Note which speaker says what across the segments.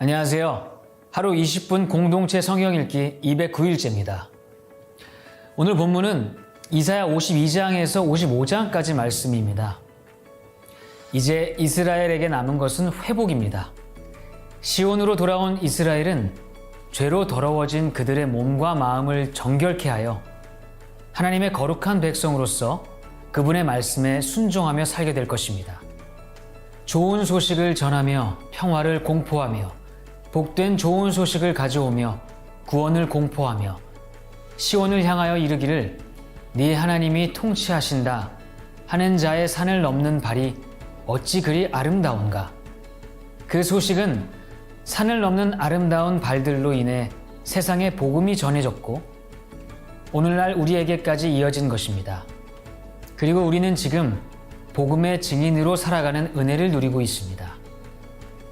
Speaker 1: 안녕하세요. 하루 20분 공동체 성경 읽기 209일째입니다. 오늘 본문은 이사야 52장에서 55장까지 말씀입니다. 이제 이스라엘에게 남은 것은 회복입니다. 시온으로 돌아온 이스라엘은 죄로 더러워진 그들의 몸과 마음을 정결케 하여 하나님의 거룩한 백성으로서 그분의 말씀에 순종하며 살게 될 것입니다. 좋은 소식을 전하며 평화를 공포하며 복된 좋은 소식을 가져오며 구원을 공포하며 시온을 향하여 이르기를 네 하나님이 통치하신다 하는 자의 산을 넘는 발이 어찌 그리 아름다운가. 그 소식은 산을 넘는 아름다운 발들로 인해 세상에 복음이 전해졌고 오늘날 우리에게까지 이어진 것입니다. 그리고 우리는 지금 복음의 증인으로 살아가는 은혜를 누리고 있습니다.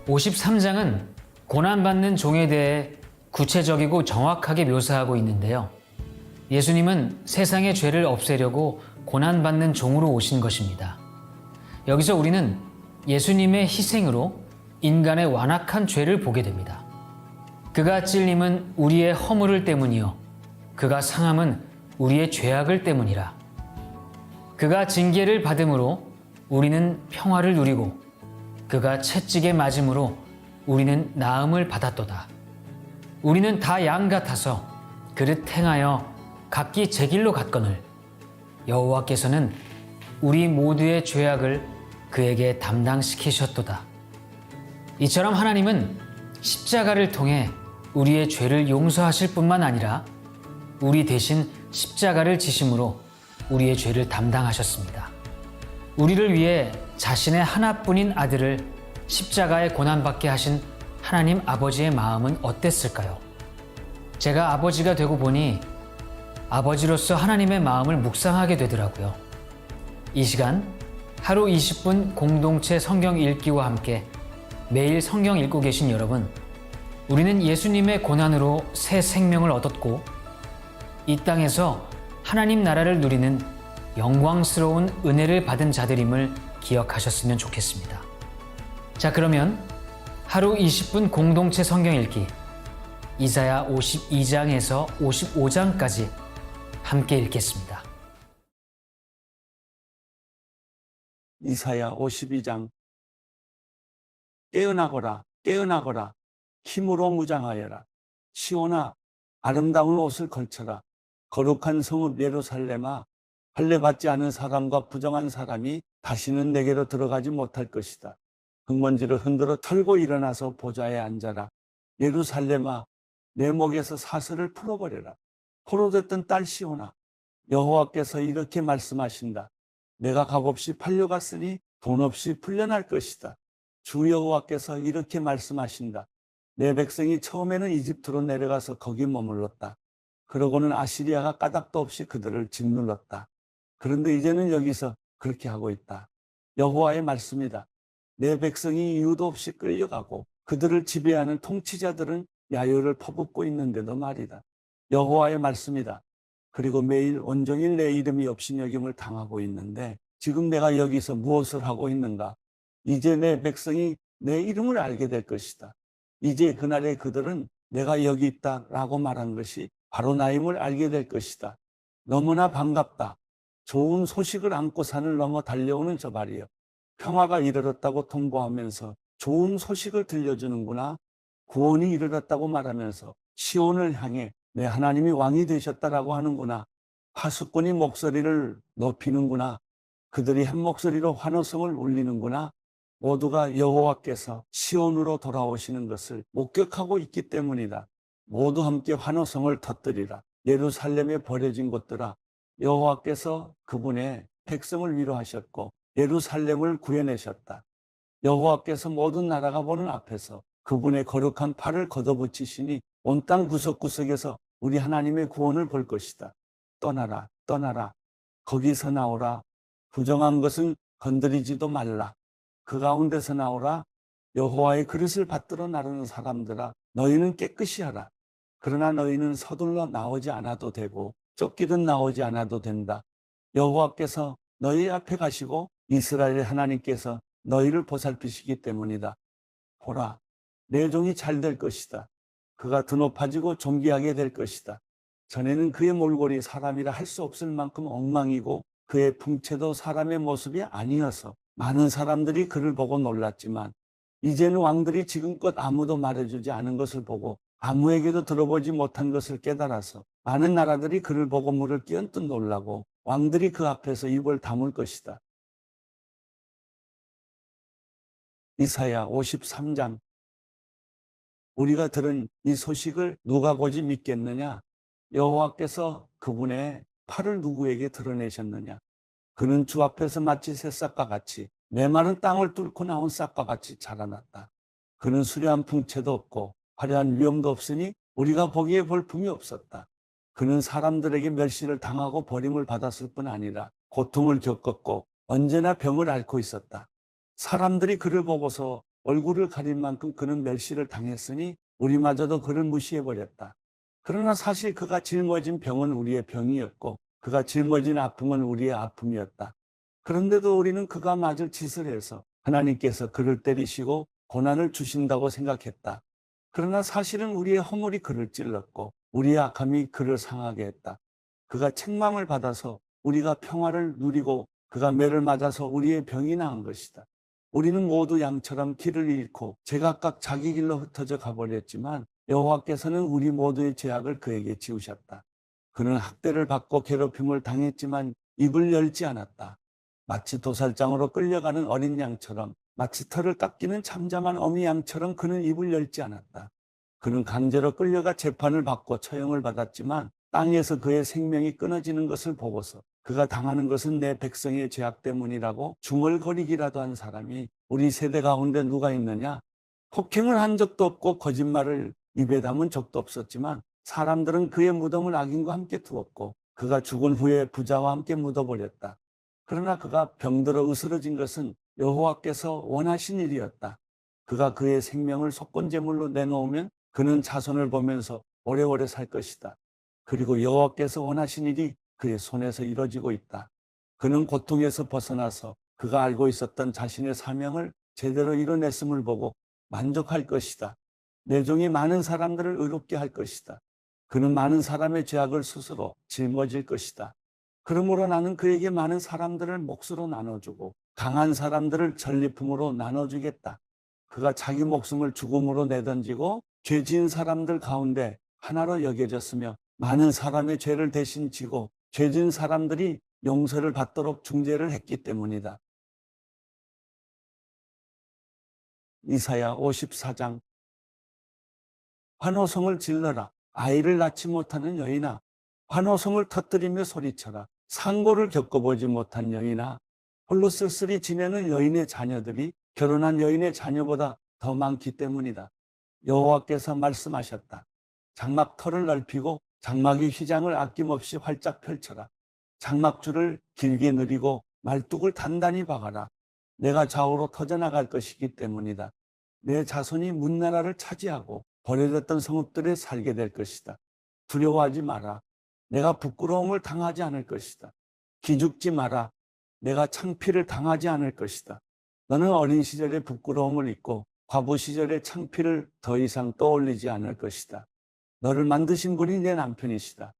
Speaker 1: 53장은 고난받는 종에 대해 구체적이고 정확하게 묘사하고 있는데요. 예수님은 세상의 죄를 없애려고 고난받는 종으로 오신 것입니다. 여기서 우리는 예수님의 희생으로 인간의 완악한 죄를 보게 됩니다. 그가 찔림은 우리의 허물을 때문이요 그가 상함은 우리의 죄악을 때문이라. 그가 징계를 받음으로 우리는 평화를 누리고 그가 채찍에 맞음으로 우리는 나음을 받았도다. 우리는 다 양 같아서 그릇 행하여 각기 제 길로 갔거늘 여호와께서는 우리 모두의 죄악을 그에게 담당시키셨도다. 이처럼 하나님은 십자가를 통해 우리의 죄를 용서하실 뿐만 아니라 우리 대신 십자가를 지심으로 우리의 죄를 담당하셨습니다. 우리를 위해 자신의 하나뿐인 아들을 십자가에 고난받게 하신 하나님 아버지의 마음은 어땠을까요? 제가 아버지가 되고 보니 아버지로서 하나님의 마음을 묵상하게 되더라고요. 이 시간 하루 20분 공동체 성경 읽기와 함께 매일 성경 읽고 계신 여러분, 우리는 예수님의 고난으로 새 생명을 얻었고 이 땅에서 하나님 나라를 누리는 영광스러운 은혜를 받은 자들임을 기억하셨으면 좋겠습니다. 자, 그러면 하루 20분 공동체 성경 읽기 이사야 52장에서 55장까지 함께 읽겠습니다.
Speaker 2: 이사야 52장. 깨어나거라, 깨어나거라, 힘으로 무장하여라. 시온아, 아름다운 옷을 걸쳐라. 거룩한 성읍 예루살렘아, 할례받지 않은 사람과 부정한 사람이 다시는 내게로 들어가지 못할 것이다. 흙먼지를 흔들어 털고 일어나서 보좌에 앉아라. 예루살렘아, 내 목에서 사슬을 풀어버려라. 포로됐던 딸 시온아, 여호와께서 이렇게 말씀하신다. 내가 값없이 팔려갔으니 돈 없이 풀려날 것이다. 주 여호와께서 이렇게 말씀하신다. 내 백성이 처음에는 이집트로 내려가서 거기 머물렀다. 그러고는 아시리아가 까닭도 없이 그들을 짓눌렀다. 그런데 이제는 여기서 그렇게 하고 있다. 여호와의 말씀이다. 내 백성이 이유도 없이 끌려가고 그들을 지배하는 통치자들은 야유를 퍼붓고 있는데도 말이다. 여호와의 말씀이다. 그리고 매일 온종일 내 이름이 업신여김을 당하고 있는데 지금 내가 여기서 무엇을 하고 있는가? 이제 내 백성이 내 이름을 알게 될 것이다. 이제 그날에 그들은 내가 여기 있다라고 말한 것이 바로 나임을 알게 될 것이다. 너무나 반갑다. 좋은 소식을 안고 산을 넘어 달려오는 저 발이여. 평화가 이르렀다고 통보하면서 좋은 소식을 들려주는구나. 구원이 이르렀다고 말하면서 시온을 향해 내 하나님이 왕이 되셨다라고 하는구나. 파수꾼이 목소리를 높이는구나. 그들이 한 목소리로 환호성을 울리는구나. 모두가 여호와께서 시온으로 돌아오시는 것을 목격하고 있기 때문이다. 모두 함께 환호성을 터뜨리라. 예루살렘에 버려진 곳들아, 여호와께서 그분의 백성을 위로하셨고 예루살렘을 구해내셨다. 여호와께서 모든 나라가 보는 앞에서 그분의 거룩한 팔을 걷어붙이시니 온 땅 구석구석에서 우리 하나님의 구원을 볼 것이다. 떠나라, 떠나라. 거기서 나오라. 부정한 것은 건드리지도 말라. 그 가운데서 나오라. 여호와의 그릇을 받들어 나르는 사람들아, 너희는 깨끗이 하라. 그러나 너희는 서둘러 나오지 않아도 되고 쫓기듯 나오지 않아도 된다. 여호와께서 너희 앞에 가시고 이스라엘 하나님께서 너희를 보살피시기 때문이다. 보라, 내 종이 잘 될 것이다. 그가 더 높아지고 존귀하게 될 것이다. 전에는 그의 몰골이 사람이라 할 수 없을 만큼 엉망이고 그의 풍채도 사람의 모습이 아니어서 많은 사람들이 그를 보고 놀랐지만 이제는 왕들이 지금껏 아무도 말해주지 않은 것을 보고 아무에게도 들어보지 못한 것을 깨달아서 많은 나라들이 그를 보고 물을 끼얹듯 놀라고 왕들이 그 앞에서 입을 다물 것이다. 이사야 53장. 우리가 들은 이 소식을 누가 보지 믿겠느냐? 여호와께서 그분의 팔을 누구에게 드러내셨느냐? 그는 주 앞에서 마치 새싹과 같이 메마른 땅을 뚫고 나온 싹과 같이 자라났다. 그는 수려한 풍채도 없고 화려한 위엄도 없으니 우리가 보기에 볼품이 없었다. 그는 사람들에게 멸시를 당하고 버림을 받았을 뿐 아니라 고통을 겪었고 언제나 병을 앓고 있었다. 사람들이 그를 보고서 얼굴을 가릴 만큼 그는 멸시를 당했으니 우리마저도 그를 무시해버렸다. 그러나 사실 그가 짊어진 병은 우리의 병이었고 그가 짊어진 아픔은 우리의 아픔이었다. 그런데도 우리는 그가 맞을 짓을 해서 하나님께서 그를 때리시고 고난을 주신다고 생각했다. 그러나 사실은 우리의 허물이 그를 찔렀고 우리의 악함이 그를 상하게 했다. 그가 책망을 받아서 우리가 평화를 누리고 그가 매를 맞아서 우리의 병이 나은 것이다. 우리는 모두 양처럼 길을 잃고 제각각 자기 길로 흩어져 가버렸지만 여호와께서는 우리 모두의 죄악을 그에게 지우셨다. 그는 학대를 받고 괴롭힘을 당했지만 입을 열지 않았다. 마치 도살장으로 끌려가는 어린 양처럼, 마치 털을 깎이는 잠잠한 어미 양처럼 그는 입을 열지 않았다. 그는 강제로 끌려가 재판을 받고 처형을 받았지만 땅에서 그의 생명이 끊어지는 것을 보고서 그가 당하는 것은 내 백성의 죄악 때문이라고 중얼거리기라도 한 사람이 우리 세대 가운데 누가 있느냐? 폭행을 한 적도 없고 거짓말을 입에 담은 적도 없었지만 사람들은 그의 무덤을 악인과 함께 두었고 그가 죽은 후에 부자와 함께 묻어버렸다. 그러나 그가 병들어 으스러진 것은 여호와께서 원하신 일이었다. 그가 그의 생명을 속건제물로 내놓으면 그는 자손을 보면서 오래오래 살 것이다. 그리고 여호와께서 원하신 일이 그의 손에서 이루어지고 있다. 그는 고통에서 벗어나서 그가 알고 있었던 자신의 사명을 제대로 이뤄냈음을 보고 만족할 것이다. 내 종이 많은 사람들을 의롭게 할 것이다. 그는 많은 사람의 죄악을 스스로 짊어질 것이다. 그러므로 나는 그에게 많은 사람들을 몫으로 나눠주고 강한 사람들을 전리품으로 나눠주겠다. 그가 자기 목숨을 죽음으로 내던지고 죄 지은 사람들 가운데 하나로 여겨졌으며 많은 사람의 죄를 대신 지고 죄 지은 사람들이 용서를 받도록 중재를 했기 때문이다. 이사야 54장. 환호성을 질러라. 아이를 낳지 못하는 여인아. 환호성을 터뜨리며 소리쳐라. 상고를 겪어보지 못한 여인아. 홀로 쓸쓸히 지내는 여인의 자녀들이 결혼한 여인의 자녀보다 더 많기 때문이다. 여호와께서 말씀하셨다. 장막터를 넓히고 장막의 휘장을 아낌없이 활짝 펼쳐라. 장막줄을 길게 늘리고 말뚝을 단단히 박아라. 내가 좌우로 터져나갈 것이기 때문이다. 내 자손이 문나라를 차지하고 버려졌던 성읍들에 살게 될 것이다. 두려워하지 마라. 내가 부끄러움을 당하지 않을 것이다. 기죽지 마라. 내가 창피를 당하지 않을 것이다. 너는 어린 시절의 부끄러움을 잊고 과부 시절의 창피를 더 이상 떠올리지 않을 것이다. 너를 만드신 분이 내 남편이시다.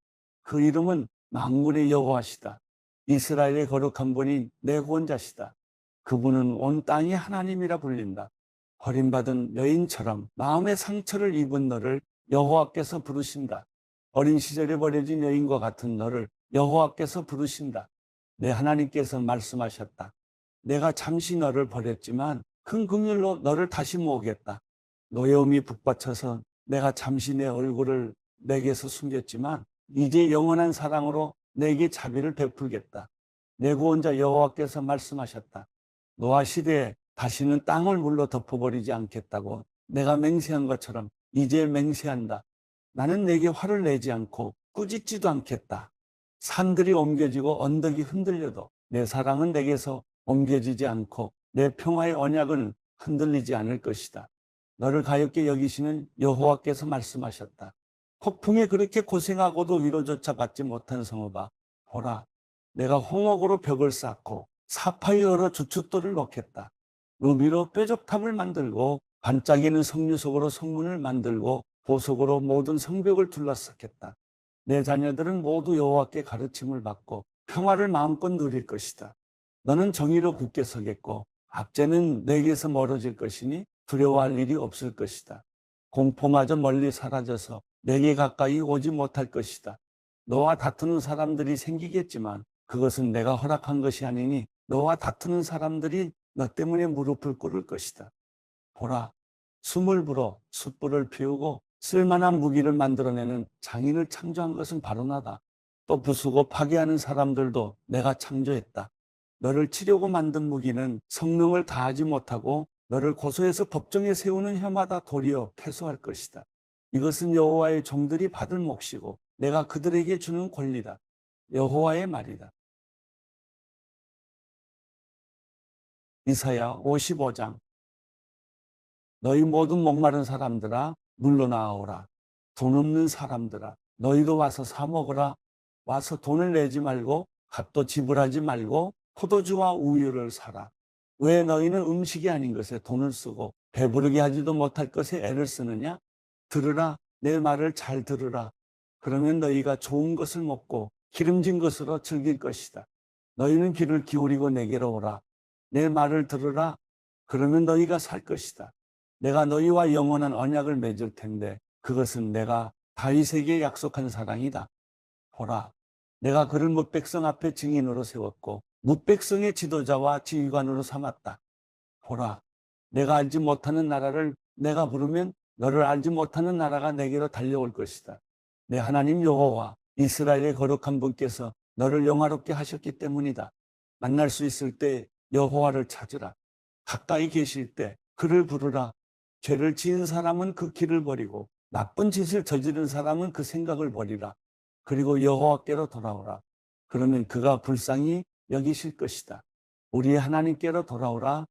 Speaker 2: 그 이름은 만군의 여호와시다. 이스라엘의 거룩한 분이 내 구원자시다. 그분은 온 땅의 하나님이라 불린다. 버림받은 여인처럼 마음의 상처를 입은 너를 여호와께서 부르신다. 어린 시절에 버려진 여인과 같은 너를 여호와께서 부르신다. 내 하나님께서 말씀하셨다. 내가 잠시 너를 버렸지만 큰 긍휼로 너를 다시 모으겠다. 노여움이 북받쳐서 내가 잠시 내 얼굴을 내게서 숨겼지만 이제 영원한 사랑으로 내게 자비를 베풀겠다. 내 구원자 여호와께서 말씀하셨다. 노아 시대에 다시는 땅을 물로 덮어버리지 않겠다고 내가 맹세한 것처럼 이제 맹세한다. 나는 내게 화를 내지 않고 꾸짖지도 않겠다. 산들이 옮겨지고 언덕이 흔들려도 내 사랑은 내게서 옮겨지지 않고 내 평화의 언약은 흔들리지 않을 것이다. 너를 가엾게 여기시는 여호와께서 말씀하셨다. 폭풍에 그렇게 고생하고도 위로조차 받지 못한 성읍아, 보라, 내가 홍옥으로 벽을 쌓고 사파이어로 주춧돌을 놓겠다. 루비로 뾰족탑을 만들고 반짝이는 석류석으로 성문을 만들고 보석으로 모든 성벽을 둘러쌌겠다. 내 자녀들은 모두 여호와께 가르침을 받고 평화를 마음껏 누릴 것이다. 너는 정의로 굳게 서겠고 압제는 내게서 멀어질 것이니 두려워할 일이 없을 것이다. 공포마저 멀리 사라져서 내게 가까이 오지 못할 것이다. 너와 다투는 사람들이 생기겠지만 그것은 내가 허락한 것이 아니니 너와 다투는 사람들이 너 때문에 무릎을 꿇을 것이다. 보라, 숨을 불어 숯불을 피우고 쓸만한 무기를 만들어내는 장인을 창조한 것은 바로 나다. 또 부수고 파괴하는 사람들도 내가 창조했다. 너를 치려고 만든 무기는 성능을 다하지 못하고 너를 고소해서 법정에 세우는 혀마다 도리어 패소할 것이다. 이것은 여호와의 종들이 받을 몫이고 내가 그들에게 주는 권리다. 여호와의 말이다. 이사야 55장. 너희 모든 목마른 사람들아 물러나오라. 돈 없는 사람들아 너희도 와서 사 먹으라. 와서 돈을 내지 말고 값도 지불하지 말고 포도주와 우유를 사라. 왜 너희는 음식이 아닌 것에 돈을 쓰고 배부르게 하지도 못할 것에 애를 쓰느냐? 들으라. 내 말을 잘 들으라. 그러면 너희가 좋은 것을 먹고 기름진 것으로 즐길 것이다. 너희는 귀를 기울이고 내게로 오라. 내 말을 들으라. 그러면 너희가 살 것이다. 내가 너희와 영원한 언약을 맺을 텐데 그것은 내가 다윗에게 약속한 사랑이다. 보라, 내가 그를 뭇백성 앞에 증인으로 세웠고 뭇백성의 지도자와 지휘관으로 삼았다. 보라, 내가 알지 못하는 나라를 내가 부르면 너를 알지 못하는 나라가 내게로 달려올 것이다. 내 하나님 여호와 이스라엘의 거룩한 분께서 너를 영화롭게 하셨기 때문이다. 만날 수 있을 때 여호와를 찾으라. 가까이 계실 때 그를 부르라. 죄를 지은 사람은 그 길을 버리고 나쁜 짓을 저지른 사람은 그 생각을 버리라. 그리고 여호와께로 돌아오라. 그러면 그가 불쌍히 여기실 것이다. 우리의 하나님께로 돌아오라.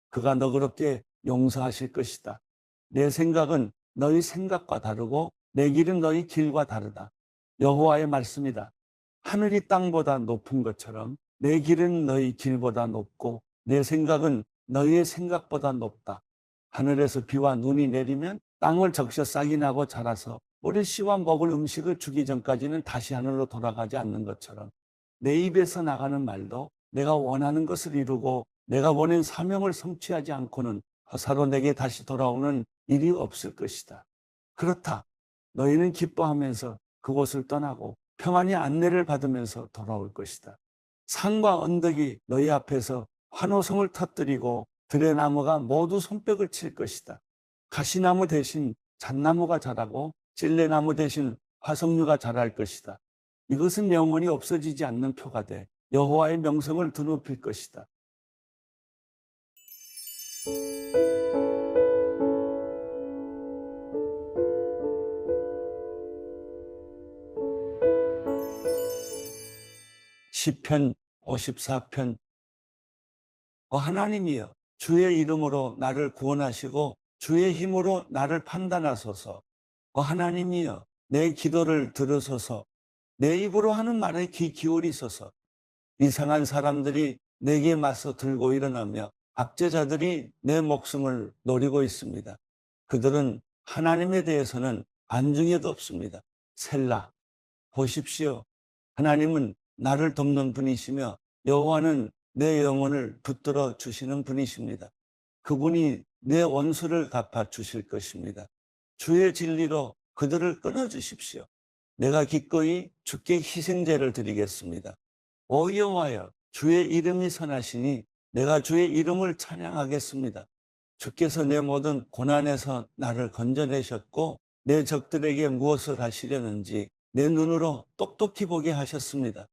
Speaker 2: 그가 너그럽게 용서하실 것이다. 내 생각은 너희 생각과 다르고 내 길은 너희 길과 다르다. 여호와의 말씀이다. 하늘이 땅보다 높은 것처럼 내 길은 너희 길보다 높고 내 생각은 너희의 생각보다 높다. 하늘에서 비와 눈이 내리면 땅을 적셔 싹이 나고 자라서 우리 씨와 먹을 음식을 주기 전까지는 다시 하늘로 돌아가지 않는 것처럼 내 입에서 나가는 말도 내가 원하는 것을 이루고 내가 보낸 사명을 성취하지 않고는 허사로 내게 다시 돌아오는 일이 없을 것이다. 그렇다. 너희는 기뻐하면서 그곳을 떠나고 평안히 안내를 받으면서 돌아올 것이다. 산과 언덕이 너희 앞에서 환호성을 터뜨리고 들의 나무가 모두 손뼉을 칠 것이다. 가시나무 대신 잣나무가 자라고 찔레나무 대신 화석류가 자랄 것이다. 이것은 영원히 없어지지 않는 표가 돼 여호와의 명성을 드높일 것이다. 시편 54편. 하나님이여 주의 이름으로 나를 구원하시고 주의 힘으로 나를 판단하소서. 하나님이여 내 기도를 들으소서. 내 입으로 하는 말에 귀 기울이소서. 이상한 사람들이 내게 맞서 들고 일어나며 압제자들이 내 목숨을 노리고 있습니다. 그들은 하나님에 대해서는 안중에도 없습니다. 셀라. 보십시오. 하나님은 나를 돕는 분이시며 여호와는 내 영혼을 붙들어 주시는 분이십니다. 그분이 내 원수를 갚아 주실 것입니다. 주의 진리로 그들을 끊어주십시오. 내가 기꺼이 주께 희생제를 드리겠습니다. 오 여호와여, 주의 이름이 선하시니 내가 주의 이름을 찬양하겠습니다. 주께서 내 모든 고난에서 나를 건져내셨고 내 적들에게 무엇을 하시려는지 내 눈으로 똑똑히 보게 하셨습니다.